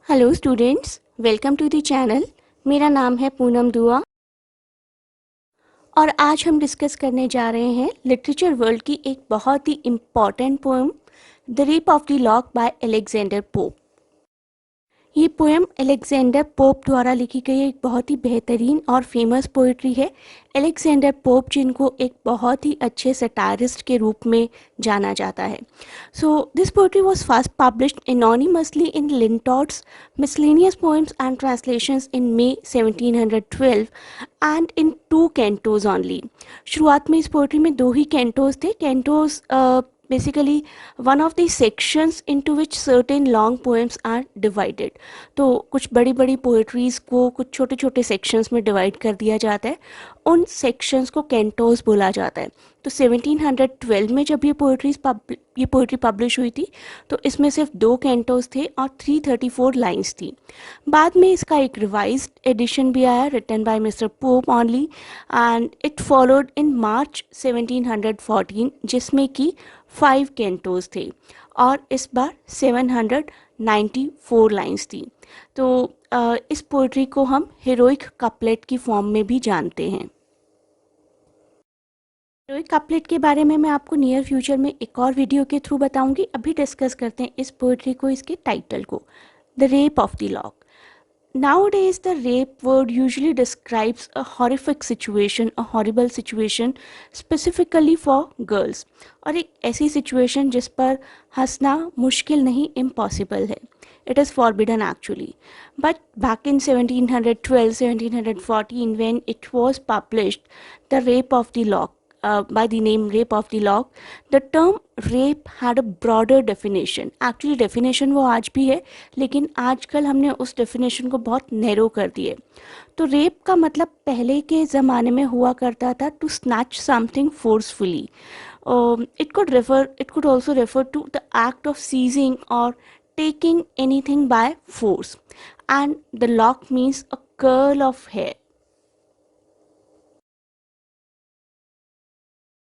Hello students, welcome to the channel. मेरा नाम है पूनम दुआ और आज हम डिस्कस करने जा रहे हैं लिटरेचर वर्ल्ड की एक बहुत ही important poem, the rape of the lock by Alexander Pope. ये पोएम अलेक्जेंडर पोप द्वारा लिखी गई एक बहुत ही बेहतरीन और फेमस पोइट्री है। अलेक्जेंडर पोप जिनको एक बहुत ही अच्छे सटायरिस्ट के रूप में जाना जाता है। So this poetry was first published anonymously in Lintot's Miscellaneous Poems and Translations in May 1712 and in 2 cantos only. शुरुआत में इस पोइट्री में 2 ही कैंटोज थे। Cantos basically one of the sections into which certain long poems are divided। तो कुछ बड़ी बड़ी पोएट्रीज़ को कुछ छोटे छोटे सेक्शंस में डिवाइड कर दिया जाता है, उन सेक्शंस को कैंटोज बोला जाता है। तो 1712 में जब ये पोइट्री पब्लिश हुई थी तो इसमें सिर्फ 2 कैंटोज थे और 334 लाइंस थी। बाद में इसका एक रिवाइज्ड एडिशन भी आया, written by Mister Pope only, and it followed in March 1714, जिसमें कि 5 कैंटोज थे और इस बार 794 लाइंस थी। तो इस पोइट्री को हम हीरोइक कपलेट की फॉर्म में भी जानते हैं। हीरोइक कपलेट के बारे में मैं आपको नियर फ्यूचर में एक और वीडियो के थ्रू बताऊंगी। अभी डिस्कस करते हैं इस पोइट्री को, इसके टाइटल को, the rape of the lock. Nowadays, the rape word usually describes a horrific situation, a horrible situation, specifically for girls. और एक ऐसी situation जिस पर हंसना मुश्किल नहीं, impossible है. It is forbidden actually. But back in 1712, 1714, when it was published, the rape of the lock, by the name rape of the lock, the term rape had a broader definition. Actually definition वो आज भी है, लेकिन आजकल हमने उस definition को बहुत नैरो कर दिए। तो rape का मतलब पहले के ज़माने में हुआ करता था to snatch something forcefully. It could also refer to the act of seizing or taking anything by force. And the lock means a curl of hair.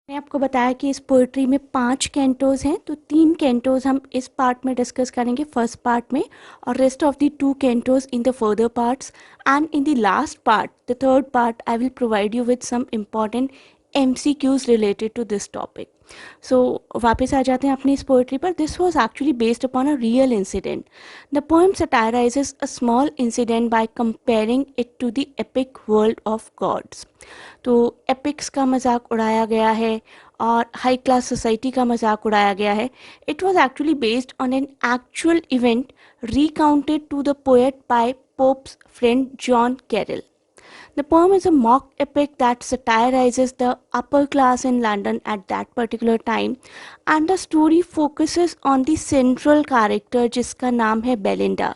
मैंने आपको बताया कि इस पोइट्री में 5 कैंटोज हैं, तो 3 कैंटोज हम इस पार्ट में डिस्कस करेंगे, फर्स्ट पार्ट में, और rest of the 2 cantos in the further parts, and in the last part, the third part, I will provide you with some important MCQs related to this topic. So वापस आ जाते हैं अपनी इस poetry पर। This was actually based upon a real incident. The poem satirises a small incident by comparing it to the epic world of gods. तो epics का मजाक उड़ाया गया है और हाई क्लास सोसाइटी का मजाक उड़ाया गया है। It was actually based on an actual event recounted to the poet by Pope's friend John Caryll. The poem is a mock epic that satirizes the upper class in London at that particular time, and the story focuses on the central character जिसका नाम है Belinda.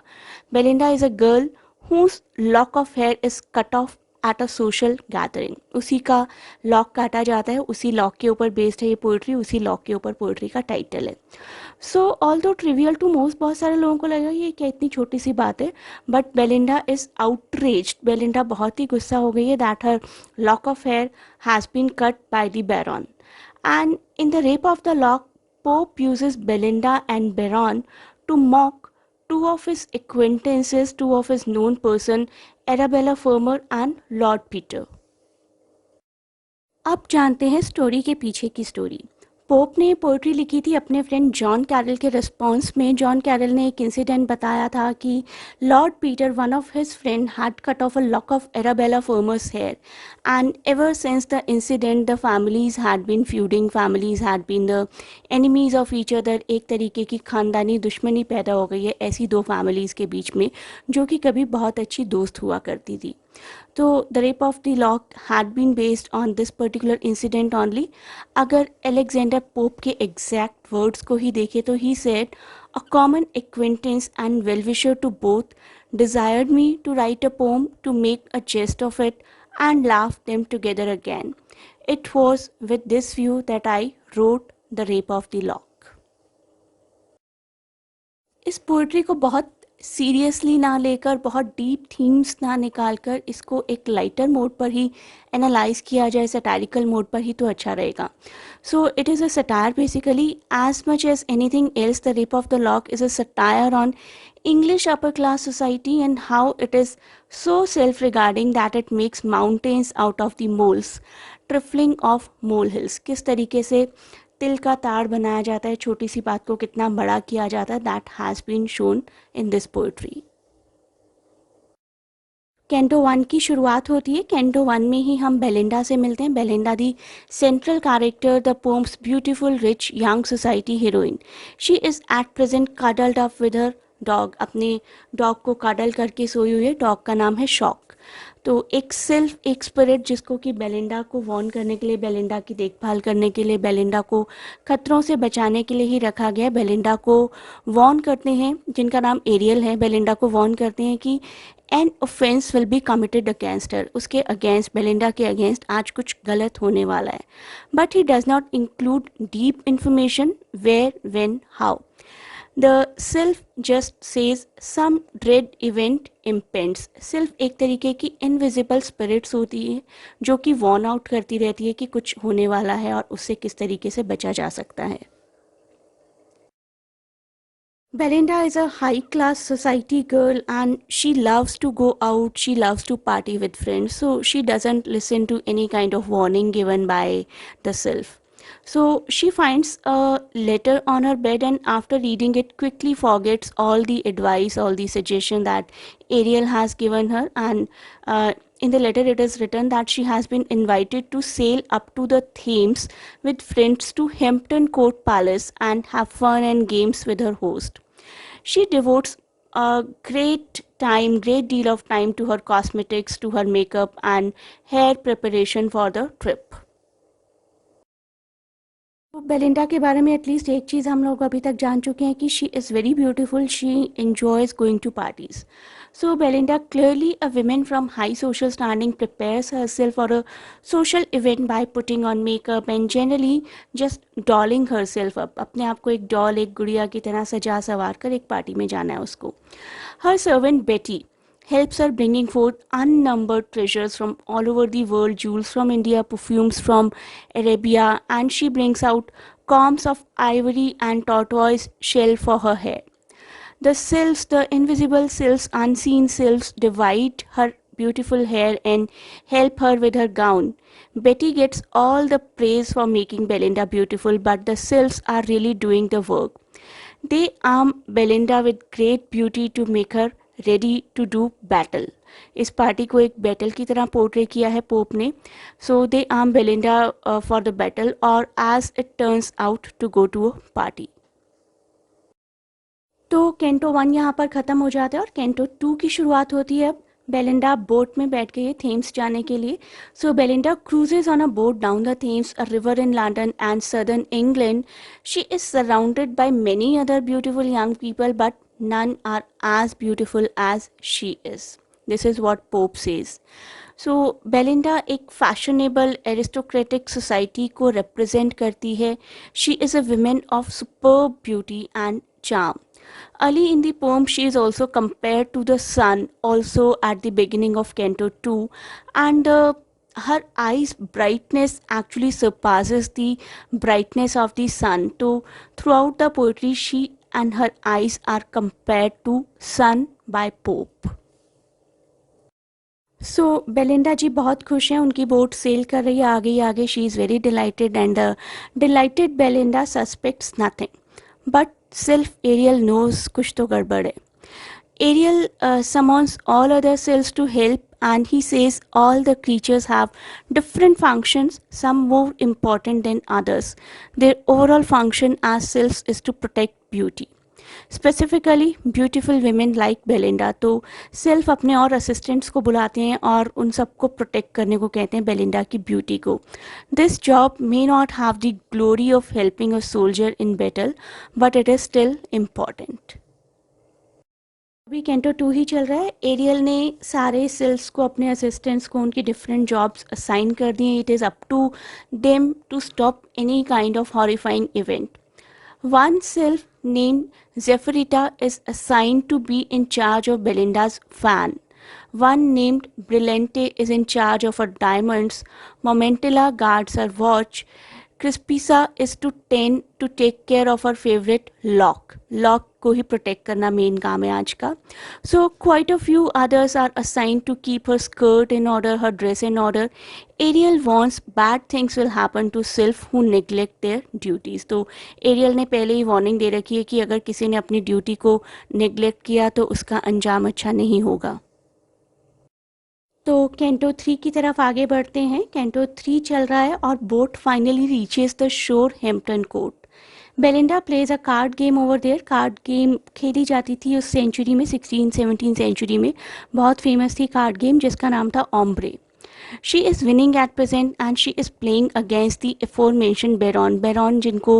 Belinda is a girl whose lock of hair is cut off at a social gathering. उसी का lock काटा जाता है, उसी lock के ऊपर बेस्ड है ये पोइट्री, उसी लॉक के ऊपर पोइट्री का टाइटल है। So although trivial to most, बहुत सारे लोगों को लगा ये क्या इतनी छोटी सी बात है, but Belinda is outraged. Belinda बहुत ही गुस्सा हो गई है that her lock of hair has been cut by the Baron, and in the rape of the lock Pope uses Belinda and Baron to mock two of his acquaintances, two of his known person, Arabella Fermor and Lord Peter। अब जानते हैं story के पीछे की story. Pope ने poetry लिखी थी अपने फ्रेंड जॉन कैरल के रिस्पॉन्स में। जॉन कैरल ने एक इंसिडेंट बताया था कि Lord Petre, one of his friend, had cut off a lock of Arabella Fermor's hair, and ever since the incident the families had been feuding, families had been the enemies of each other. एक तरीके की खानदानी दुश्मनी पैदा हो गई है ऐसी 2 फैमिलीज़ के बीच में, जो कि कभी बहुत अच्छी दोस्त हुआ करती थी। तो the rape of the lock had been based on this particular incident only. अगर अलेक्जेंडर पोप के एग्जैक्ट वर्ड्स को ही देखें तो he said, a common acquaintance and wellwisher to both desired me to write a poem to make a jest of it and laugh them together again. It was with this view that I wrote The Rape of the Lock. इस poetry को बहुत seriously ना लेकर, बहुत deep themes ना निकाल कर इसको एक लाइटर मोड पर ही एनालाइज किया जाए, सटारिकल मोड पर ही, तो अच्छा रहेगा. So it is a satire basically. As much as anything else, the rape of the lock is a satire on English upper class society and how it is so self regarding that it makes mountains out of the moles, trifling of molehills. किस तरीके से तिल का ताड़ बनाया जाता है, छोटी सी बात को कितना बड़ा किया जाता है, that has been shown in this poetry. Canto one की शुरुआत होती है. कैंटो वन में ही हम बेलिंडा से मिलते हैं. Belinda the central character, the poems beautiful rich young society heroine. She is at present cuddled up with her dog. अपने डॉग को कडल करके सोई हुई है. डॉग का नाम है शॉक. तो एक सिल्फ, एक स्पिरिट जिसको कि बेलिंडा को वॉर्न करने के लिए, बेलिंडा की देखभाल करने के लिए, बेलिंडा को खतरों से बचाने के लिए ही रखा गया. बेलिंडा को वॉर्न करते हैं, जिनका नाम एरियल है, बेलिंडा को वॉर्न करते हैं कि an offence will be committed against her. उसके अगेंस्ट, बेलिंडा के अगेंस्ट आज कुछ गलत होने वाला है. But he does not include deep information where, when, how. The self just says some dread event impends. सिर्फ एक तरीके की इनविजिबल स्पिरिट्स होती है जो कि वॉर्न आउट करती रहती है कि कुछ होने वाला है और उससे किस तरीके से बचा जा सकता है. Belinda is a high class society girl and she loves to go out, she loves to party with friends, so she doesn't listen to any kind of warning given by the self. So she finds a letter on her bed and after reading it quickly forgets all the advice, all the suggestion that Ariel has given her. And in the letter it is written that she has been invited to sail up to the Thames with friends to Hampton Court Palace and have fun and games with her host. She devotes a great deal of time to her cosmetics, to her makeup and hair preparation for the trip. तो Belinda के बारे में at least एक चीज़ हम लोग अभी तक जान चुके हैं कि she is very beautiful, she enjoys going to parties. So Belinda, clearly a woman from high social standing, prepares herself for a social event by putting on makeup and generally just dolling herself up. अपने आप को एक doll, एक गुड़िया की तरह सजा सवार कर एक पार्टी में जाना है उसको. Her servant Betty helps her bringing forth unnumbered treasures from all over the world, jewels from India, perfumes from Arabia, and she brings out combs of ivory and tortoise shell for her hair. The sylphs, the invisible sylphs, unseen sylphs, divide her beautiful hair and help her with her gown. Betty gets all the praise for making Belinda beautiful, but the sylphs are really doing the work. They arm Belinda with great beauty to make her ready to do battle. इस party को एक battle की तरह portray किया है Pope ने. So they arm Belinda for the battle और as it turns out to go to a party. तो कैंटो वन यहाँ पर ख़त्म हो जाता है और कैंटो टू की शुरुआत होती है. अब बेलिंडा बोट में बैठ गई है थेम्स जाने के लिए. So Belinda cruises on a boat down the Thames, a river in London and southern England. She is surrounded by many other beautiful young people but none are as beautiful as she is. This is what Pope says. So Belinda एक fashionable aristocratic society को represent करती है. She is a woman of superb beauty and charm. Early in the poem, she is also compared to the sun, also at the beginning of Canto 2, and her eyes' brightness actually surpasses the brightness of the sun. So throughout the poetry, she and her eyes are compared to sun by Pope. So Belinda ji बहुत खुश हैं, उनकी boat cell कर रही है आगे ही आगे. She is very delighted and delighted Belinda suspects nothing but self Ariel knows कुछ तो गड़बड़ है. Ariel summons all other cells to help and he says all the creatures have different functions, some more important than others. Their overall function as cells is to protect beauty. Specifically beautiful women like Belinda. तो self अपने और assistants को बुलाते हैं और उन सबको protect करने को कहते हैं बेलिंडा की ब्यूटी को. This job may not have the glory of helping a soldier in battle but it is still important. अभी कैंटो 2 ही चल रहा है. एरियल ने सारे सेल्स को, अपने असिस्टेंट्स को, उनकी डिफरेंट जॉब्स असाइन कर दिए. It is up to them to stop any kind of horrifying event. One self named Zephyrita is assigned to be in charge of Belinda's fan. One named Brillante is in charge of her diamonds. Momentilla guards her watch. Crispisa is to tend to take care of her favorite Locke. Locke को ही protect करना main काम है आज का. So quite a few others are assigned to keep her skirt in order, her dress in order. Ariel warns bad things will happen to Sylph who neglect their duties. तो aerial ने पहले ही warning दे रखी है कि अगर किसी ने अपनी ड्यूटी को नेग्लेक्ट किया तो उसका अंजाम अच्छा नहीं होगा. तो कैंटो 3 की तरफ आगे बढ़ते हैं. कैंटो 3 चल रहा है और boat finally reaches the shore Hampton Court. Belinda plays a card game over there. Card game खेली जाती थी उस सेंचुरी में, 16-17 सेंचुरी में बहुत फेमस थी कार्ड गेम जिसका नाम था ombre. She is winning at present and she is playing against the aforementioned Baron. Baron जिनको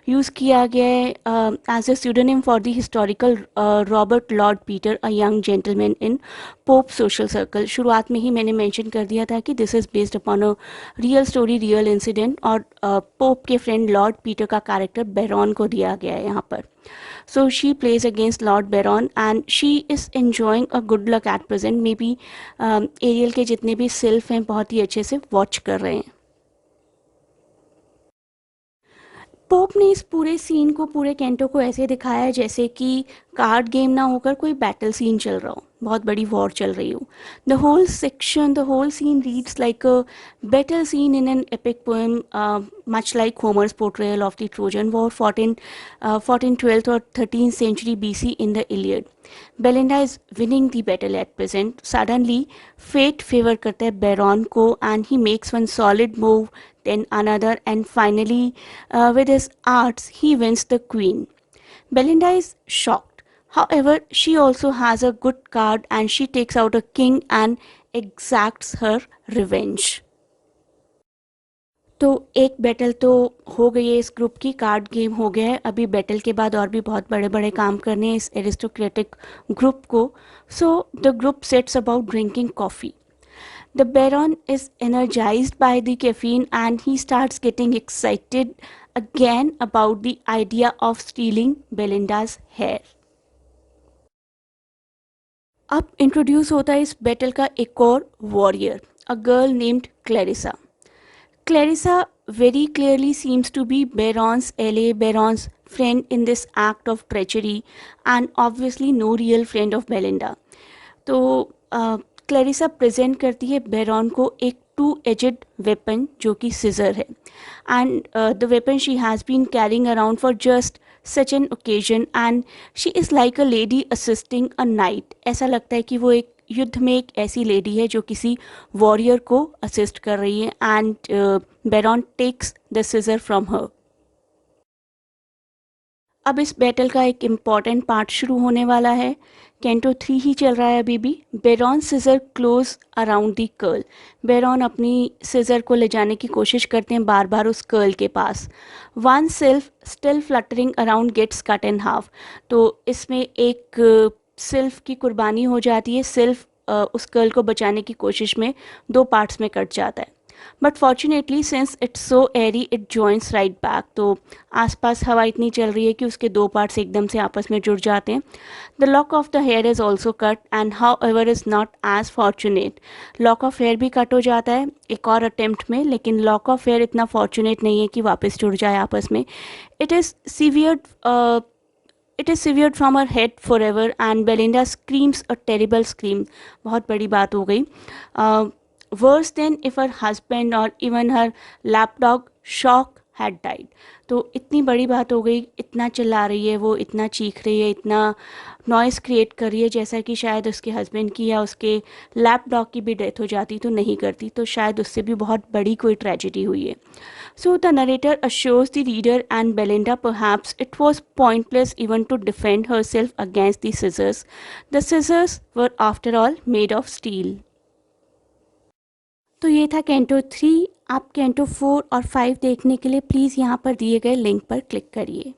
यूज़ किया गया है as a pseudonym for the historical Robert Lord Peter, a young gentleman in Pope social circle. शुरुआत में ही मैंने mention कर दिया था कि this is based upon a real story, real incident और Pope के friend Lord Peter का character Baron को दिया गया है यहाँ पर. So she plays against Lord Baron and she is enjoying a good luck at present. Maybe Ariel के जितने भी सिल्फ हैं बहुत ही अच्छे से वॉच कर रहे हैं. पोप ने इस पूरे सीन को, पूरे कैंटो को ऐसे दिखाया है जैसे कि कार्ड गेम ना होकर कोई बैटल सीन चल रहा हो, बहुत बड़ी वॉर चल रही हो. The whole section, the whole scene reads like a battle scene in an epic poem, much like Homer's portrayal of the Trojan War fought in 12th or 13th century BC in the Iliad. Belinda is winning the battle at present. Suddenly, fate favor करता है Baron को and he makes one solid move, then another, and finally, with his arts, he wins the queen. Belinda is shocked. However, she also has a good card and she takes out a king and exacts her revenge. तो एक battle तो हो गई है इस group की, card game हो गया है. अभी बैटल के बाद और भी बहुत बड़े बड़े काम करने हैं इस एरिस्टोक्रेटिक ग्रुप को. So the group sets about drinking coffee. The Baron is energized by the caffeine and he starts getting excited again about the idea of stealing Belinda's hair. अब इंट्रोड्यूस होता है इस बैटल का एक और warrior, a girl named Clarissa. Clarissa very clearly seems to be Baron's ally, Baron's friend in this act of treachery and obviously no real friend of Belinda. तो Clarissa present करती है baron को एक 2-edged weapon जो कि scissor है and the weapon she has been carrying around for just such an occasion and she is like a lady assisting a knight. ऐसा लगता है कि वो एक युद्ध में एक ऐसी लेडी है जो किसी वॉरियर को असिस्ट कर रही है and Baron takes the scissor from her. अब इस बैटल का एक इम्पॉर्टेंट पार्ट शुरू होने वाला है. कैंटो 3 ही चल रहा है अभी भी. Baron scissor close around the curl. Baron अपनी सिजर को ले जाने की कोशिश करते हैं बार बार उस कर्ल के पास. One sylph still fluttering around gets cut in half. तो इसमें एक सिल्फ की कुर्बानी हो जाती है. सिल्फ उस कर्ल को बचाने की कोशिश में 2 पार्ट्स में कट जाता है. But fortunately since it's so airy it joints right back. तो आसपास हवा इतनी चल रही है कि उसके 2 पार्ट्स एकदम से आपस में जुड़ जाते हैं. The lock of the hair is also cut and however is not as fortunate. Lock of hair भी कट हो जाता है एक और अटेम्प्ट में, लेकिन लॉक ऑफ हेयर इतना फॉर्चुनेट नहीं है कि वापस जुड़ जाए आपस में. It is severed from her head forever and Belinda screams a terrible scream. बहुत बड़ी बात हो गई. Worse than if her husband or even her lapdog Shock had died. तो इतनी बड़ी बात हो गई, इतना चिल्ला रही है वो, इतना चीख रही है, इतना नॉइस क्रिएट कर रही है जैसा कि शायद उसके हस्बैंड की या उसके लैपडॉग की भी डेथ हो जाती तो नहीं करती. तो शायद उससे भी बहुत बड़ी कोई ट्रेजेडी हुई है. So the narrator assures the reader and Belinda perhaps it was pointless even to defend herself against the scissors. The scissors were after all made of steel. तो ये था कैंटो 3. आप कैंटो 4 और 5 देखने के लिए प्लीज़ यहाँ पर दिए गए लिंक पर क्लिक करिए.